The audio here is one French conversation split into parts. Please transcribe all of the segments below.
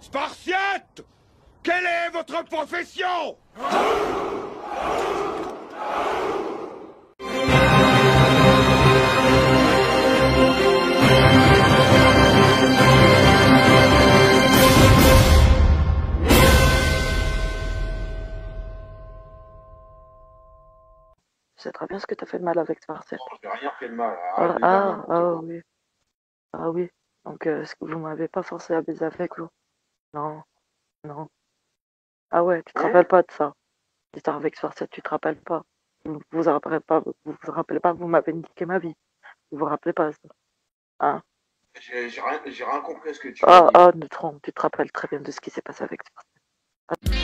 Spartiate! Quelle est votre profession? Je sais très bien ce que t'as fait de mal avec Spartiate. Non, je n'ai rien fait de mal. Oui. Ah oui. Donc, est-ce que vous m'avez pas forcé à baiser avec vous? Non, non. Ah ouais, tu te rappelles pas de ça. L'histoire avec Spartiate, tu te rappelles pas. Vous vous rappelez pas, vous m'avez niqué ma vie. Vous vous rappelez pas ça. Hein? J'ai rien compris à ce que tu as dit. Ah, Neutron, tu te rappelles très bien de ce qui s'est passé avec Spartiate.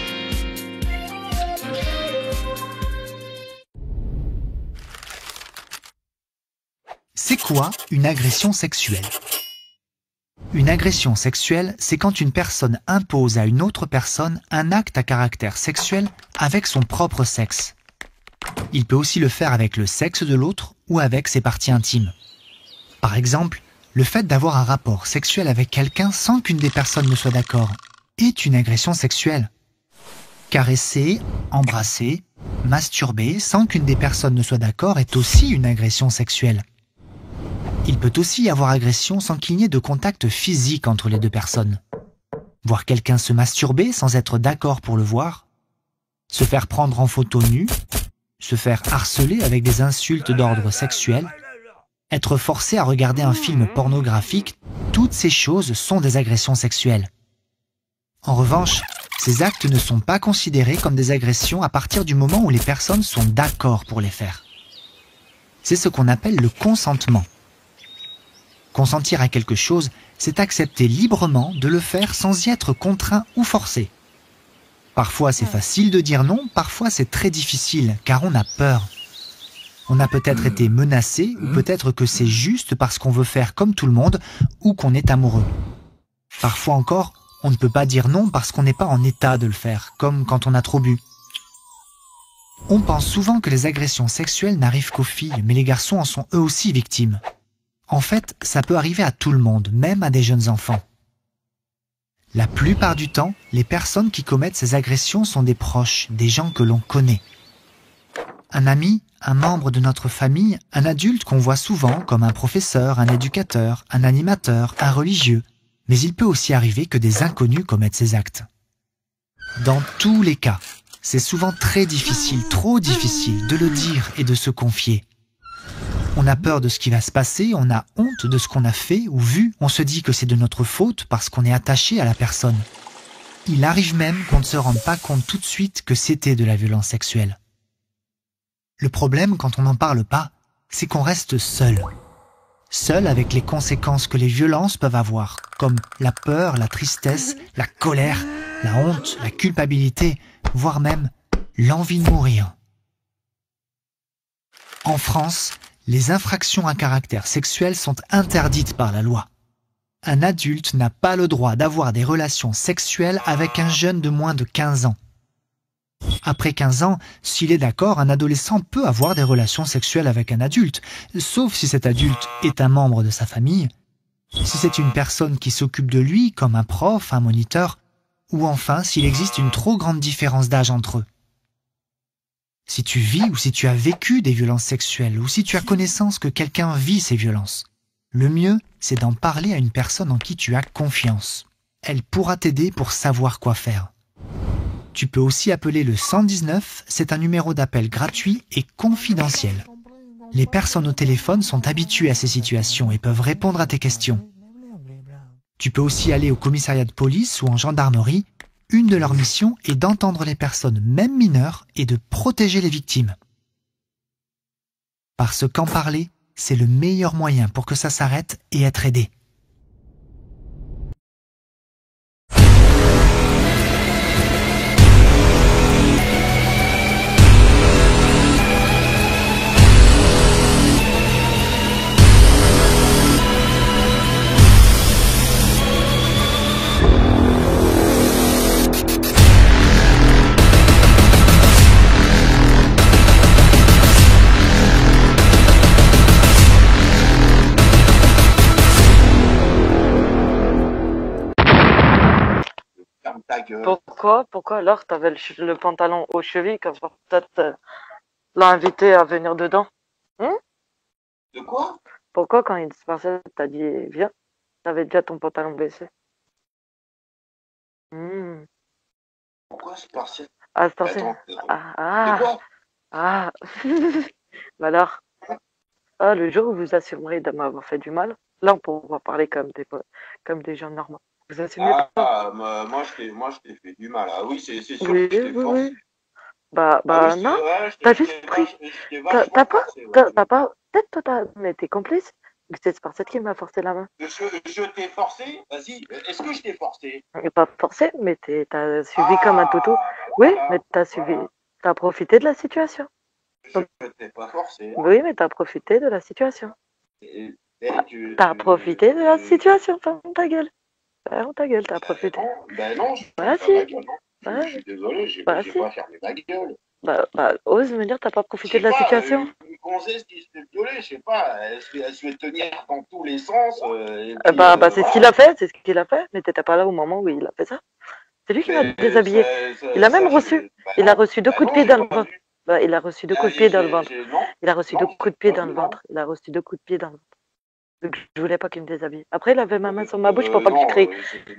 C'est quoi une agression sexuelle? Une agression sexuelle, c'est quand une personne impose à une autre personne un acte à caractère sexuel avec son propre sexe. Il peut aussi le faire avec le sexe de l'autre ou avec ses parties intimes. Par exemple, le fait d'avoir un rapport sexuel avec quelqu'un sans qu'une des personnes ne soit d'accord est une agression sexuelle. Caresser, embrasser, masturber sans qu'une des personnes ne soit d'accord est aussi une agression sexuelle. Il peut aussi y avoir agression sans qu'il n'y ait de contact physique entre les deux personnes. Voir quelqu'un se masturber sans être d'accord pour le voir, se faire prendre en photo nue, se faire harceler avec des insultes d'ordre sexuel, être forcé à regarder un film pornographique, toutes ces choses sont des agressions sexuelles. En revanche, ces actes ne sont pas considérés comme des agressions à partir du moment où les personnes sont d'accord pour les faire. C'est ce qu'on appelle le consentement. Consentir à quelque chose, c'est accepter librement de le faire sans y être contraint ou forcé. Parfois c'est facile de dire non, parfois c'est très difficile, car on a peur. On a peut-être été menacé, ou peut-être que c'est juste parce qu'on veut faire comme tout le monde, ou qu'on est amoureux. Parfois encore, on ne peut pas dire non parce qu'on n'est pas en état de le faire, comme quand on a trop bu. On pense souvent que les agressions sexuelles n'arrivent qu'aux filles, mais les garçons en sont eux aussi victimes. En fait, ça peut arriver à tout le monde, même à des jeunes enfants. La plupart du temps, les personnes qui commettent ces agressions sont des proches, des gens que l'on connaît. Un ami, un membre de notre famille, un adulte qu'on voit souvent comme un professeur, un éducateur, un animateur, un religieux. Mais il peut aussi arriver que des inconnus commettent ces actes. Dans tous les cas, c'est souvent très difficile, trop difficile de le dire et de se confier. On a peur de ce qui va se passer, on a honte de ce qu'on a fait ou vu, on se dit que c'est de notre faute parce qu'on est attaché à la personne. Il arrive même qu'on ne se rende pas compte tout de suite que c'était de la violence sexuelle. Le problème quand on n'en parle pas, c'est qu'on reste seul. Seul avec les conséquences que les violences peuvent avoir, comme la peur, la tristesse, la colère, la honte, la culpabilité, voire même l'envie de mourir. En France, les infractions à caractère sexuel sont interdites par la loi. Un adulte n'a pas le droit d'avoir des relations sexuelles avec un jeune de moins de 15 ans. Après 15 ans, s'il est d'accord, un adolescent peut avoir des relations sexuelles avec un adulte, sauf si cet adulte est un membre de sa famille, si c'est une personne qui s'occupe de lui, comme un prof, un moniteur, ou enfin s'il existe une trop grande différence d'âge entre eux. Si tu vis ou si tu as vécu des violences sexuelles ou si tu as connaissance que quelqu'un vit ces violences, le mieux, c'est d'en parler à une personne en qui tu as confiance. Elle pourra t'aider pour savoir quoi faire. Tu peux aussi appeler le 119, c'est un numéro d'appel gratuit et confidentiel. Les personnes au téléphone sont habituées à ces situations et peuvent répondre à tes questions. Tu peux aussi aller au commissariat de police ou en gendarmerie. Une de leurs missions est d'entendre les personnes, même mineures, et de protéger les victimes. Parce qu'en parler, c'est le meilleur moyen pour que ça s'arrête et être aidé. gueule. Pourquoi alors t'avais le pantalon aux chevilles quand peut-être l'a invité à venir dedans? De quoi? Pourquoi quand il se passait, t'as dit viens, t'avais déjà ton pantalon baissé? Hmm. Pourquoi c'est partiel? Ah, c'est passé. Attends, Ah, de quoi? ah. Bah alors, le jour où vous assumerez de m'avoir fait du mal, là on pourra parler comme des gens normaux. Vous assumez pas? Moi je t'ai fait du mal. Ah oui, c'est sûr Oui, que je t'ai oui, forcé. oui. Ah oui, Non. ouais, T'as juste pris. je t'ai T'as vachement pas, forcé. Ouais. t'as pas. Peut-être toi mais t'es complice. C'est Spartiate qui m'a forcé la main. Je t'ai forcé? Vas-y, est-ce que je t'ai forcé? Pas forcé, mais t'as suivi comme un toutou. Bah Oui, voilà, mais t'as suivi. voilà. T'as profité de la situation. Je t'ai pas forcé. Oui, mais t'as profité de la situation. Et, T'as profité de la situation, ferme ta gueule. Ferme ta gueule, t'as profité. non, je Bah ferme pas ma si, gueule, non. Je bah, suis désolé, bah j'ai si. pas fermé ma gueule. Ose me dire t'as pas Je profité sais de la pas, situation. une gonzesse qui se fait violer, je sais pas, elle se fait tenir dans tous les sens, et puis C'est ce qu'il voilà. a fait, c'est ce qu'il a fait, mais t'étais pas là au moment où il a fait ça. C'est lui qui m'a Mais déshabillé. Il a même reçu. Il a reçu deux coups de non, pied j'ai dans le pas ventre. vu. Il a reçu deux coups de pied dans le ventre. Non, Il a reçu deux non, coups j'ai de pied pas dans le vu, non. ventre. Il a reçu deux coups de pied dans le ventre. Donc, je voulais pas qu'il me déshabille. Après, il avait ma main sur ma bouche pour pas que je crie.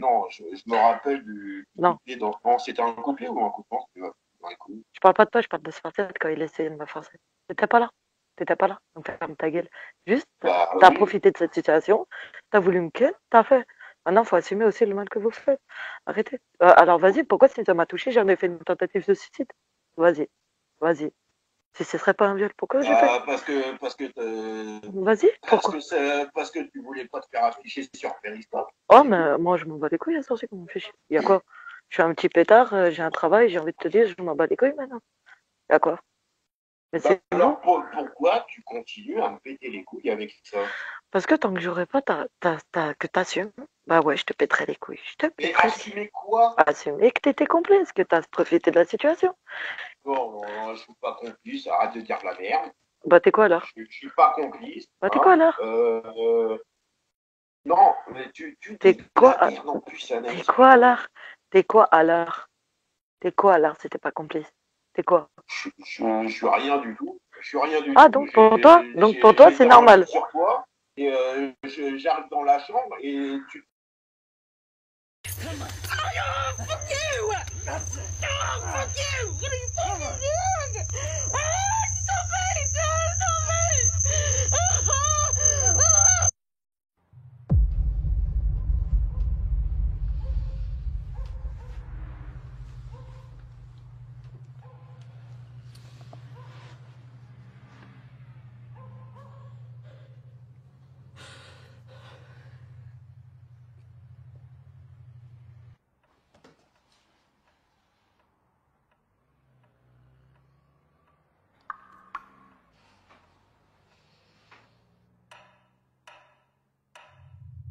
Non, je me rappelle du Non, pied dans. Non, c'était un coup de pied ou un coup de poing? Un coup. je parle pas de toi, je parle de Spartiate quand il essayait de me forcer. T'étais pas là. T'étais pas là. Donc, ferme ta gueule. Juste, Bah t'as oui. profité de cette situation. T'as voulu me ken, t'as fait. Maintenant, faut assumer aussi le mal que vous faites. Arrêtez. Alors, vas-y, pourquoi si ça m'a touché, j'en ai fait une tentative de suicide? Vas-y, vas-y. Si ce serait pas un viol, pourquoi j'ai fait? Vas-y, pourquoi? Parce que tu voulais pas te faire afficher sur Periscope. Oh, mais moi, je m'en bats les couilles, à sorcier, qu'on me fait chier. Y a quoi? Je suis un petit pétard, j'ai un travail, j'ai envie de te dire, je m'en bats les couilles maintenant. Y a quoi? Mais Bah, c'est vous. alors pourquoi tu continues à me péter les couilles avec ça? Parce que tant que j'aurais pas que t'assumes, bah ouais, je te pèterai les couilles. Je te Mais pèterai les couilles. assumer quoi? Assumer que t'étais complice, que t'as profité de la situation. Bon, je suis pas complice, arrête de dire de la merde. Bah, t'es quoi alors? Je suis pas complice. Bah, t'es quoi Hein. alors? Non, mais tu T'es dis de quoi? la merde en plus, T'es Anaïs, quoi putain. alors? T'es quoi alors? T'es quoi alors si t'es pas complice? T'es quoi? Je suis rien du tout. Je suis rien du Ah, tout. donc pour toi, c'est normal. Sur toi et j'arrive dans la chambre et tu.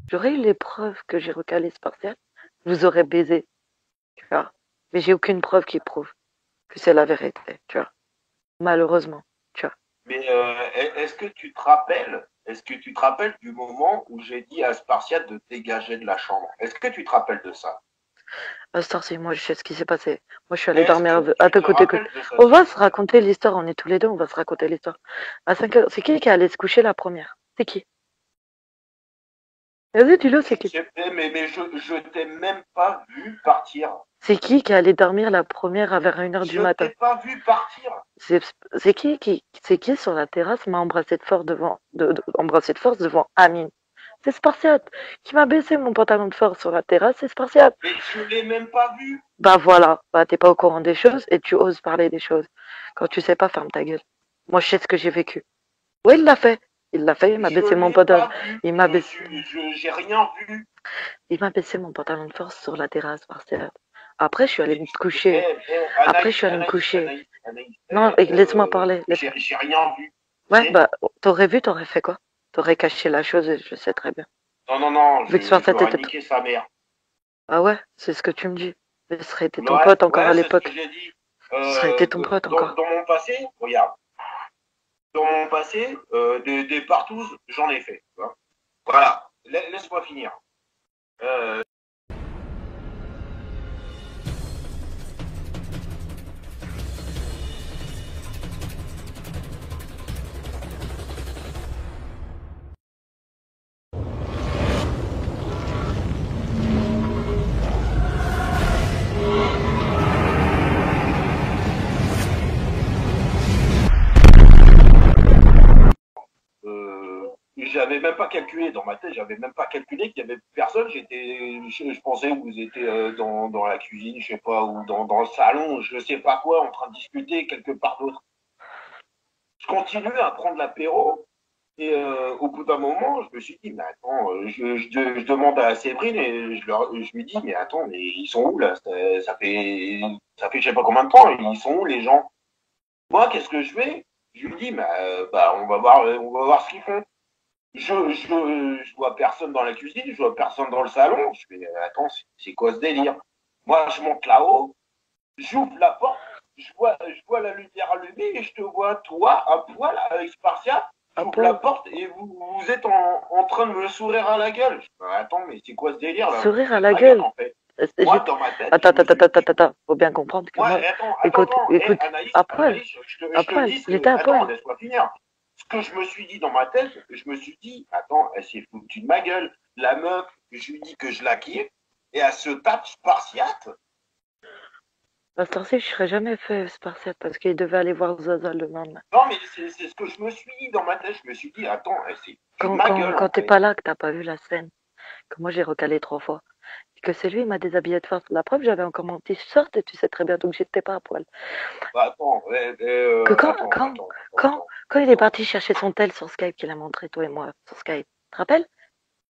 J'aurais eu les preuves que j'ai recalé Spartiate, je vous aurais baisé, tu vois. Mais j'ai aucune preuve qui prouve que c'est la vérité, tu vois. Malheureusement, tu vois. Mais est-ce que tu te rappelles? Est-ce que tu te rappelles du moment où j'ai dit à Spartiate de dégager de la chambre? Est-ce que tu te rappelles de ça? Sorcier, moi je sais ce qui s'est passé. Moi je suis allée Est-ce dormir que à tu te te côté. rappelles de ça? On va se raconter l'histoire, on est tous les deux, on va se raconter l'histoire. À 5 heures, c'est qui est allé se coucher la première? C'est qui? Vas-y, dis-le, c'est qui? Mais je t'ai même pas vu partir. C'est qui est allé dormir la première vers 1 heure du Je matin? t'ai pas vu partir. C'est qui sur la terrasse m'a embrassé de force embrassé de force devant Amine? C'est Spartiate qui m'a baissé mon pantalon de force sur la terrasse, c'est Spartiate. Mais je l'ai même pas vu. Bah voilà, bah t'es pas au courant des choses et tu oses parler des choses. Quand tu sais pas, ferme ta gueule. Moi je sais ce que j'ai vécu. Oui, il l'a fait. Il l'a fait, il m'a baissé mon pantalon. Il m'a baissé. J'ai rien vu. Il m'a baissé mon pantalon de force sur la terrasse, Spartiate. Après, je suis allée me coucher. Après, je suis allée me coucher. Non, laisse-moi parler. J'ai rien vu. Ouais, bah, t'aurais vu, t'aurais fait quoi? T'aurais caché la chose et je sais très bien. Non, Vu que je Spartiate dois était... niquer sa mère. Ah ouais, c'est ce que tu me dis. Ce serait été ton Ouais, pote encore à c'est ce que l'époque. j'ai dit. Ce serait été ton pote encore. Dans mon passé, regarde. Dans mon passé, des partous, j'en ai fait. Tu vois. Voilà, laisse-moi finir. j'avais même pas calculé dans ma tête, j'avais même pas calculé qu'il y avait personne. Je pensais que vous étiez dans la cuisine, je sais pas, ou dans le salon, je sais pas quoi, en train de discuter quelque part d'autre. Je continue à prendre l'apéro. Et au bout d'un moment, je me suis dit, mais attends, je demande à Séverine et je lui dis, mais attends, mais ils sont où là? Ça fait je sais pas combien de temps, ils sont où les gens? Moi, qu'est-ce que je fais? Je lui dis, bah, on va voir ce qu'ils font. Je vois personne dans la cuisine, je vois personne dans le salon. Je fais, attends, c'est quoi ce délire? Moi, je monte là-haut, j'ouvre la porte, je vois la lumière allumée et je te vois, toi, à poil, avec Spartiate. Un J'ouvre la peu. porte et vous êtes en train de me sourire à la gueule. Je fais, attends, mais c'est quoi ce délire là? Vous Sourire à faites la ma gueule gueule. en fait. Moi, J'ai- dans ma tête, Attends, je me attends, suis attends, dit, attends, attends. Faut bien comprendre que moi, moi, attends, écoute, Anaïs, à je te poil, dis, j'étais à attends, poil. laisse-moi finir. Ce que je me suis dit dans ma tête, je me suis dit, attends, elle s'est foutue de ma gueule. La meuf, je lui dis que je la kiffe et elle se tape Spartiate. À cette heure-ci, je serais jamais fait Spartiate parce qu'il devait aller voir Zaza le lendemain. Non, mais c'est ce que je me suis dit dans ma tête. Je me suis dit, attends, elle s'est foutue de ma gueule Quand en t'es fait. pas là, que t'as pas vu la scène, que moi j'ai recalé 3 fois, et que c'est lui, il m'a déshabillé de force. La preuve, j'avais encore mon t-shirt et tu sais très bien, donc j'étais pas à poil. Bah, attends, Que quand il est attends. parti chercher son tel sur Skype qu'il a montré, toi et moi, sur Skype, tu te rappelles?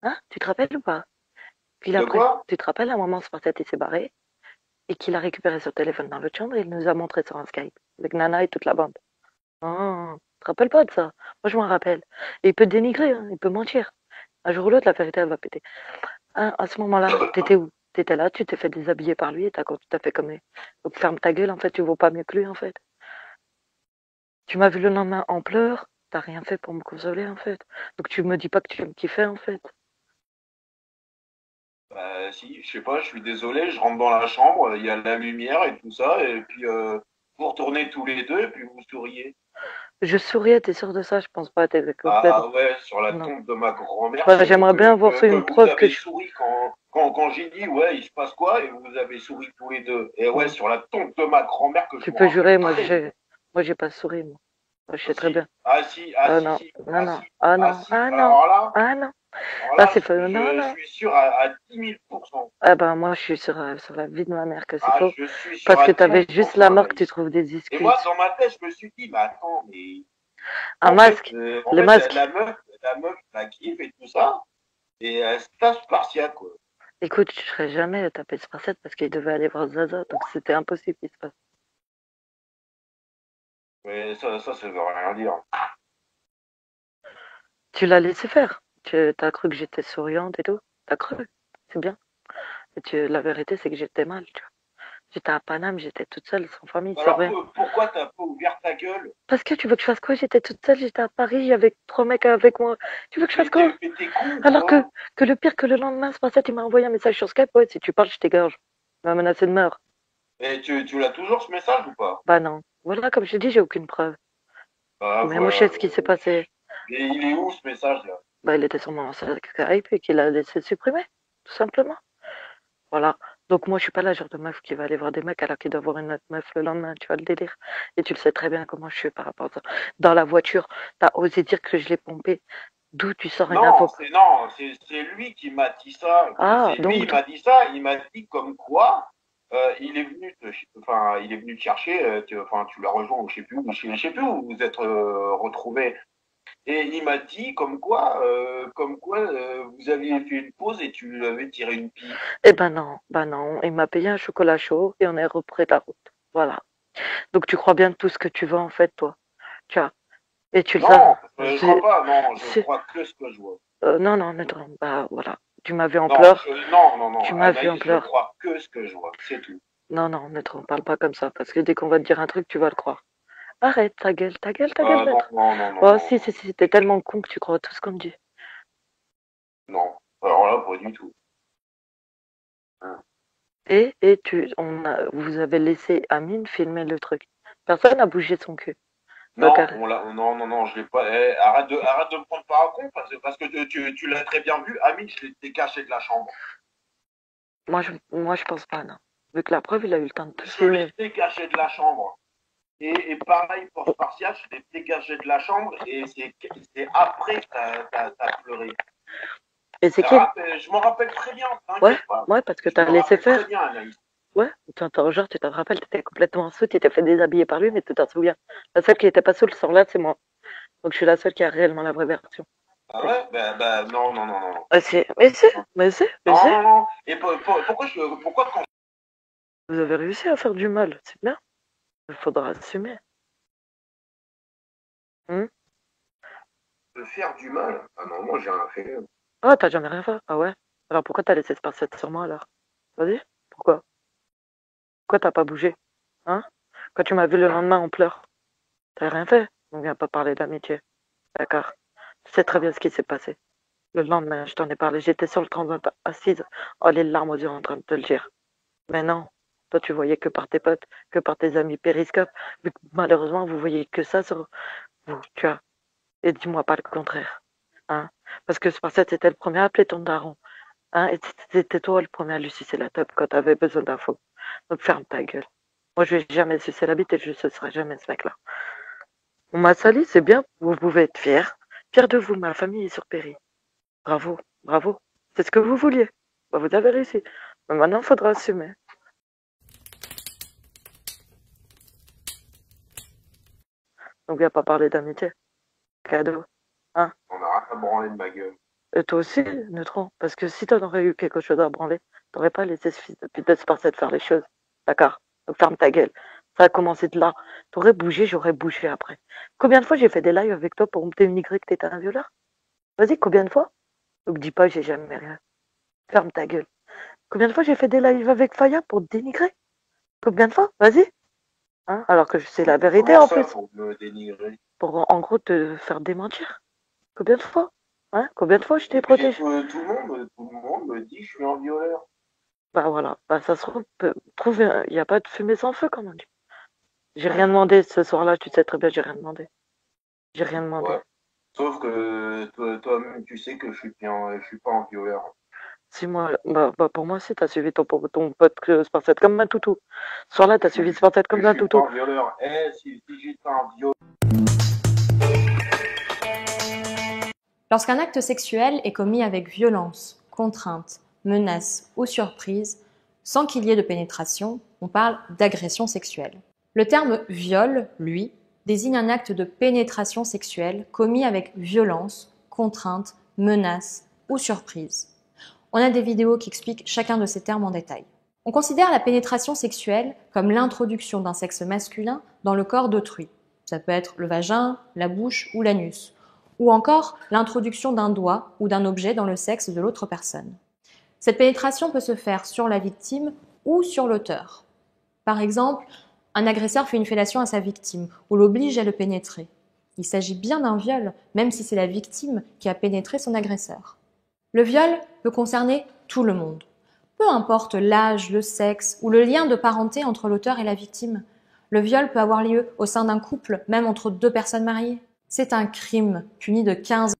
Hein? Tu te rappelles ou pas? Puis De après, quoi? tu te rappelles, à un moment, Spartiate il s'est barré et qu'il a récupéré son téléphone dans l'autre chambre et il nous a montré sur un Skype avec Nana et toute la bande. Ah, tu te rappelles pas de ça? Moi, je m'en rappelle. Et il peut dénigrer, hein, il peut mentir. Un jour ou l'autre, la vérité, elle va péter. Hein, à ce moment-là, t'étais où? T'étais là, tu t'es fait déshabiller par lui et t'as fait comme lui. Donc ferme ta gueule, en fait, tu vaux pas mieux que lui, en fait. Tu m'as vu le lendemain en pleurs, t'as rien fait pour me consoler, en fait. Donc tu me dis pas que tu me kiffais, en fait. Bah, si, je sais pas, je suis désolé, je rentre dans la chambre, il y a la lumière et tout ça, et puis vous retournez tous les deux et puis vous souriez. Je souriais, t'es sûr de ça? Je pense pas, t'es complètement. Ah ouais, sur la Non. tombe de ma grand-mère, Bah, si, j'aimerais bien avoir que une vous preuve que avez je. souri quand j'ai dit, ouais, il se passe quoi, et vous avez souri tous les deux. Et ouais, Ouais. sur la tombe de ma grand-mère que je Tu me peux rappelle jurer, très bien. moi j'ai pas souri, moi. Moi, je Ah sais très si, bien. ah si, ah Ah si, non, si, non, ah non, si, ah ah non, si. ah non, ah non. Alors Là, là, c'est faux. Non, je non. suis sûr à 10 000%. Ah ben, moi, je suis sur la vie de ma mère que c'est Ah, faux. je suis sûr Parce à que dix t'avais mille juste pour la cent, mort que tu Anaïs. trouves des Et moi, excuses. dans ma tête, je me suis dit, mais attends, mais Un masque. en Le fait, masque. la meuf, la kiffe et tout ça, et elle se tape Spartiate, quoi. Écoute, je serais jamais tapé de Spartiate parce qu'il devait aller voir Zaza, donc c'était impossible qu'il se passe. Mais ça veut rien dire. Tu l'as laissé faire. Tu as cru que j'étais souriante et tout. T'as cru. C'est bien. La vérité, c'est que j'étais mal, tu vois. J'étais à Paname, j'étais toute seule, sans famille, sans Alors, rien. pourquoi t'as pas ouvert ta gueule? Parce que tu veux que je fasse quoi? J'étais toute seule, j'étais à Paris avec 3 mecs avec moi. Tu veux que je fasse quoi? Mais t'es con, Alors quoi. que le pire que le lendemain, Spartiate, il m'a envoyé un message sur Skype. Ouais, si tu parles, je t'égorge. Il m'a menacé de mort. Et tu l'as toujours, ce message, ou pas? Bah non. Voilà, comme je t'ai dit, j'ai aucune preuve. Ah, Mais moi, je voilà. sais ce qui s'est passé. Et il est où, ce message-là? Bah, il était sur mon Skype et qu'il a laissé supprimer, tout simplement. Voilà. Donc moi, je suis pas la genre de meuf qui va aller voir des mecs alors qu'il doit voir une autre meuf le lendemain, tu vois le délire. Et tu le sais très bien comment je suis par rapport à ça. Dans la voiture, t'as osé dire que je l'ai pompé. D'où tu sors une info? Non, c'est lui qui m'a dit ça. Ah, C'est lui, il m'a dit ça. Il m'a dit comme quoi il est venu enfin, il est venu te chercher. Enfin, tu l'as rejoint, je sais plus où, je sais plus où vous êtes retrouvés. Et il m'a dit comme quoi vous aviez fait une pause et tu lui avais tiré une pile. eh ben non. Il m'a payé un chocolat chaud et on est repris la route. Voilà. Donc tu crois bien tout ce que tu veux en fait, toi. Tu vois. Et tu le sais. Non, je crois pas. Non, je crois que ce que je vois. Non, non, ne te trompe pas. Voilà. Tu m'as vu en Non, pleurs. non. Tu m'as vu en Anaïs, je pleurs. crois que ce que je vois. C'est tout. Non, non, ne te parle pas comme ça. Parce que dès qu'on va te dire un truc, tu vas le croire. Arrête, ta gueule, Non, maître. non, Oh, non, si, t'es tellement con que tu crois à tout ce qu'on te dit. non. Alors là, pas du tout. Hein. Vous avez laissé Amine filmer le truc. Personne n'a bougé son cul. Donc, Non, non, je l'ai pas. Arrête de me prendre par un con parce que tu l'as très bien vu. Amine, je l'ai caché de la chambre. moi, je pense pas, non. Vu que la preuve, il a eu le temps de tout Je filmer. l'ai caché de la chambre. Et pareil, pour Spartiate, je l'ai dégagé de la chambre et c'est après que t'as pleuré. Et c'est qui? Je m'en rappelle très bien, Ouais, t'inquiète pas. ouais, parce que Je t'as me laissé rappelle faire. très bien, Anaïs. Ouais, genre, tu te rappelles, t'étais complètement saoul, tu t'es fait déshabiller par lui, mais tu t'en souviens. La seule qui était pas saoule ce soir-là, c'est moi. Donc je suis la seule qui a réellement la vraie version. Ah ouais? Non, non, non, non. Mais c'est, mais c'est, mais c'est, mais Non, c'est. non, non. Et pourquoi quand Vous avez réussi à faire du mal, c'est bien. Il faudra assumer. je veux faire du mal? Ah non, moi j'ai rien fait. Ah, t'as jamais rien fait? Ah ouais? Alors pourquoi t'as laissé se passer sur moi alors? Vas-y, pourquoi? Pourquoi t'as pas bougé? Hein? Quand tu m'as vu le lendemain en pleurs, t'as rien fait? On vient pas parler d'amitié. D'accord? Tu sais très bien ce qui s'est passé. Le lendemain, je t'en ai parlé, j'étais sur le trottoir assise, oh les larmes aux yeux en train de te le dire. Mais non, toi tu voyais que par tes potes, que par tes amis périscope, vu que malheureusement vous voyez que ça sur vous, tu vois. Et dis-moi pas le contraire. Hein? Parce que Spartiate c'était le premier à appeler ton daron. Hein? Et c'était toi le premier à lui sucer la table quand t'avais besoin d'infos. Donc ferme ta gueule. Moi je vais jamais sucer la bite et je ne sucerai jamais ce mec-là. On m'a sali, c'est bien, vous pouvez être fiers. Fiers de vous, ma famille est sur Péri. Bravo, bravo. C'est ce que vous vouliez. Bah, vous avez réussi. Mais maintenant, il faudra assumer. Donc, viens pas parler d'amitié. Cadeau. Hein? On a rien à branler de ma gueule. Et toi aussi, Neutron. Parce que si t'en aurais eu quelque chose à branler, t'aurais pas laissé ce fils de pute de Spartiate faire les choses. D'accord? Donc, ferme ta gueule. Ça a commencé de là. T'aurais bougé, j'aurais bougé après. Combien de fois j'ai fait des lives avec toi pour me dénigrer que t'étais un violeur? Vas-y, combien de fois? Donc, dis pas, j'ai jamais rien. Ferme ta gueule. Combien de fois j'ai fait des lives avec Faya pour te dénigrer? Combien de fois? Vas-y. Hein? Alors que c'est la vérité Comment en ça plus. pour me dénigrer? Pour en gros te faire démentir. Combien de fois? Hein? Combien de fois je t'ai Et puis, protégé? tout le monde me dit que je suis un violeur. Bah voilà. Bah ça se trouve, il n'y a pas de fumée sans feu, comme on dit. J'ai rien demandé ce soir-là, tu sais très bien, j'ai rien demandé. J'ai rien demandé. Ouais. Sauf que toi-même, tu sais que je suis pas un violeur. Si moi, bah pour moi, si t'as suivi ton pote Spartiate comme un toutou. Ce soir-là, t'as suivi Spartiate comme un Je suis toutou. pas un violeur. Si j'étais un violeur. Lorsqu'un acte sexuel est commis avec violence, contrainte, menace ou surprise, sans qu'il y ait de pénétration, on parle d'agression sexuelle. Le terme viol, lui, désigne un acte de pénétration sexuelle commis avec violence, contrainte, menace ou surprise. On a des vidéos qui expliquent chacun de ces termes en détail. On considère la pénétration sexuelle comme l'introduction d'un sexe masculin dans le corps d'autrui. Ça peut être le vagin, la bouche ou l'anus, ou encore l'introduction d'un doigt ou d'un objet dans le sexe de l'autre personne. Cette pénétration peut se faire sur la victime ou sur l'auteur. Par exemple, un agresseur fait une fellation à sa victime ou l'oblige à le pénétrer. Il s'agit bien d'un viol, même si c'est la victime qui a pénétré son agresseur. Le viol peut concerner tout le monde. Peu importe l'âge, le sexe ou le lien de parenté entre l'auteur et la victime. Le viol peut avoir lieu au sein d'un couple, même entre deux personnes mariées. C'est un crime puni de 15 ans.